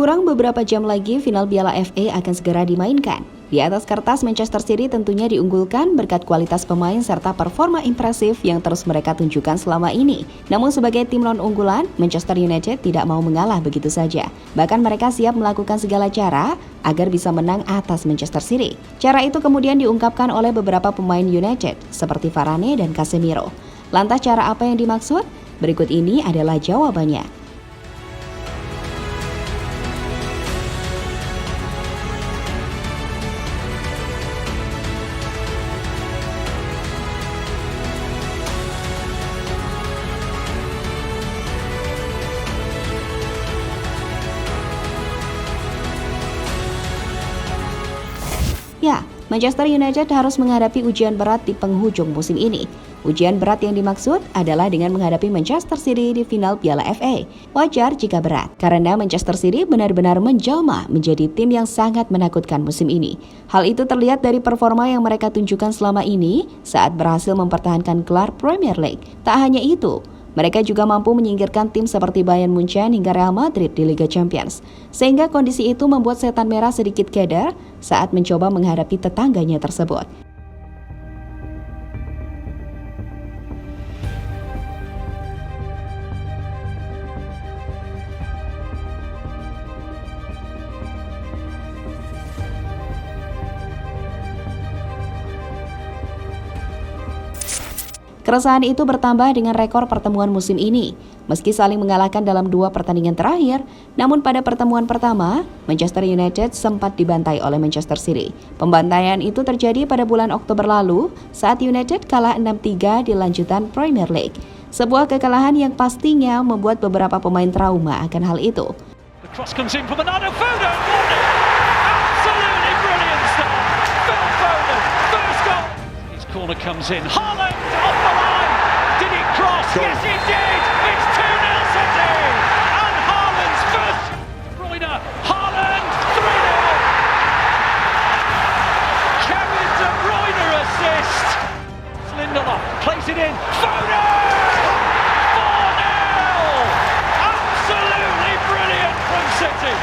Kurang beberapa jam lagi final Piala FA akan segera dimainkan. Di atas kertas Manchester City tentunya diunggulkan berkat kualitas pemain serta performa impresif yang terus mereka tunjukkan selama ini. Namun sebagai tim non-unggulan, Manchester United tidak mau mengalah begitu saja. Bahkan mereka siap melakukan segala cara agar bisa menang atas Manchester City. Cara itu kemudian diungkapkan oleh beberapa pemain United seperti Varane dan Casemiro. Lantas cara apa yang dimaksud? Berikut ini adalah jawabannya. Ya, Manchester United harus menghadapi ujian berat di penghujung musim ini. Ujian berat yang dimaksud adalah dengan menghadapi Manchester City di final Piala FA. Wajar jika berat, karena Manchester City benar-benar menjelma menjadi tim yang sangat menakutkan musim ini. Hal itu terlihat dari performa yang mereka tunjukkan selama ini saat berhasil mempertahankan gelar Premier League. Tak hanya itu, mereka juga mampu menyingkirkan tim seperti Bayern Munchen hingga Real Madrid di Liga Champions. Sehingga kondisi itu membuat setan merah sedikit keder saat mencoba menghadapi tetangganya tersebut. Keresahan itu bertambah dengan rekor pertemuan musim ini. Meski saling mengalahkan dalam 2 pertandingan terakhir, namun pada pertemuan pertama, Manchester United sempat dibantai oleh Manchester City. Pembantaian itu terjadi pada bulan Oktober lalu saat United kalah 6-3 di lanjutan Premier League. Sebuah kekalahan yang pastinya membuat beberapa pemain trauma akan hal itu. Corner comes in. Haaland off the line. Did it cross? Yes, it did. It's 2-0 City. And Haaland's first. De Bruyne. Haaland 3-0. Kevin De Bruyne assist. Lindelof plays it in. Foden. 4-0. Absolutely brilliant from City.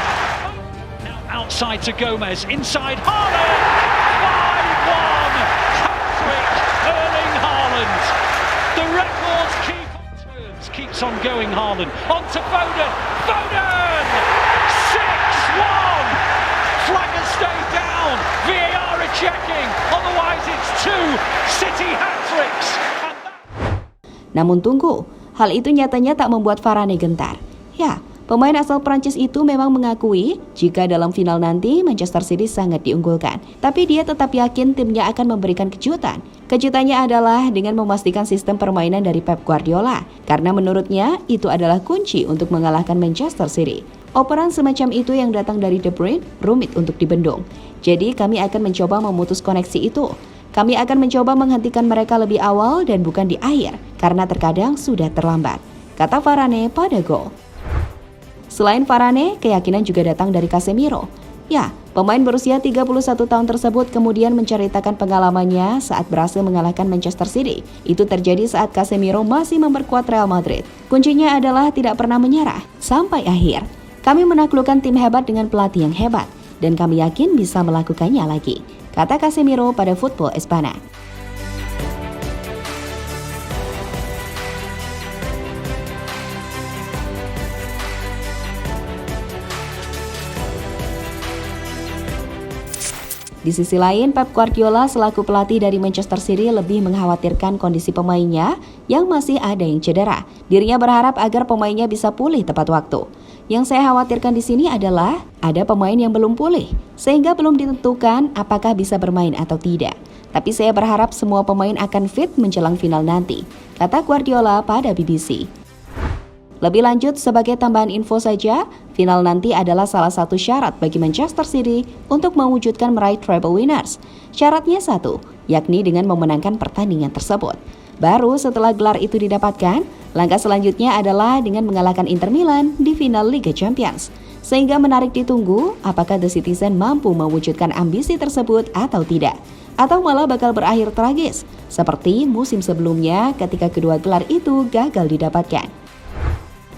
Now outside to Gomez. Inside Haaland. 5-1. Erling Haaland. The records keep on turns. Keeps on going, Haaland. On to Foden. Foden! 6-1! Flag has stayed down. VAR are checking. Otherwise it's 2 City hat-tricks. Namun tunggu, hal itu nyatanya tak membuat Varane gentar. Ya, pemain asal Prancis itu memang mengakui jika dalam final nanti Manchester City sangat diunggulkan. Tapi dia tetap yakin timnya akan memberikan kejutan. Kejutannya adalah dengan memastikan sistem permainan dari Pep Guardiola. Karena menurutnya itu adalah kunci untuk mengalahkan Manchester City. Operan semacam itu yang datang dari De Bruyne rumit untuk dibendung. Jadi kami akan mencoba memutus koneksi itu. Kami akan mencoba menghentikan mereka lebih awal dan bukan di akhir. Karena terkadang sudah terlambat, kata Varane pada gol. Selain Varane, keyakinan juga datang dari Casemiro. Ya, pemain berusia 31 tahun tersebut kemudian menceritakan pengalamannya saat berhasil mengalahkan Manchester City. Itu terjadi saat Casemiro masih memperkuat Real Madrid. Kuncinya adalah tidak pernah menyerah sampai akhir. Kami menaklukkan tim hebat dengan pelatih yang hebat, dan kami yakin bisa melakukannya lagi, kata Casemiro pada Football Espana. Di sisi lain, Pep Guardiola selaku pelatih dari Manchester City lebih mengkhawatirkan kondisi pemainnya yang masih ada yang cedera. Dirinya berharap agar pemainnya bisa pulih tepat waktu. Yang saya khawatirkan di sini adalah ada pemain yang belum pulih, sehingga belum ditentukan apakah bisa bermain atau tidak. Tapi saya berharap semua pemain akan fit menjelang final nanti, kata Guardiola pada BBC. Lebih lanjut, sebagai tambahan info saja, final nanti adalah salah satu syarat bagi Manchester City untuk mewujudkan meraih treble winners. Syaratnya satu, yakni dengan memenangkan pertandingan tersebut. Baru setelah gelar itu didapatkan, langkah selanjutnya adalah dengan mengalahkan Inter Milan di final Liga Champions. Sehingga menarik ditunggu apakah The Citizen mampu mewujudkan ambisi tersebut atau tidak. Atau malah bakal berakhir tragis, seperti musim sebelumnya ketika kedua gelar itu gagal didapatkan.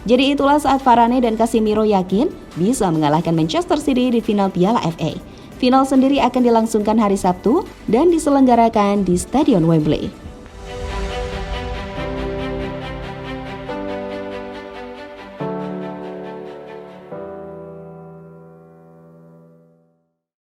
Jadi itulah saat Varane dan Casemiro yakin bisa mengalahkan Manchester City di final Piala FA. Final sendiri akan dilangsungkan hari Sabtu dan diselenggarakan di Stadion Wembley.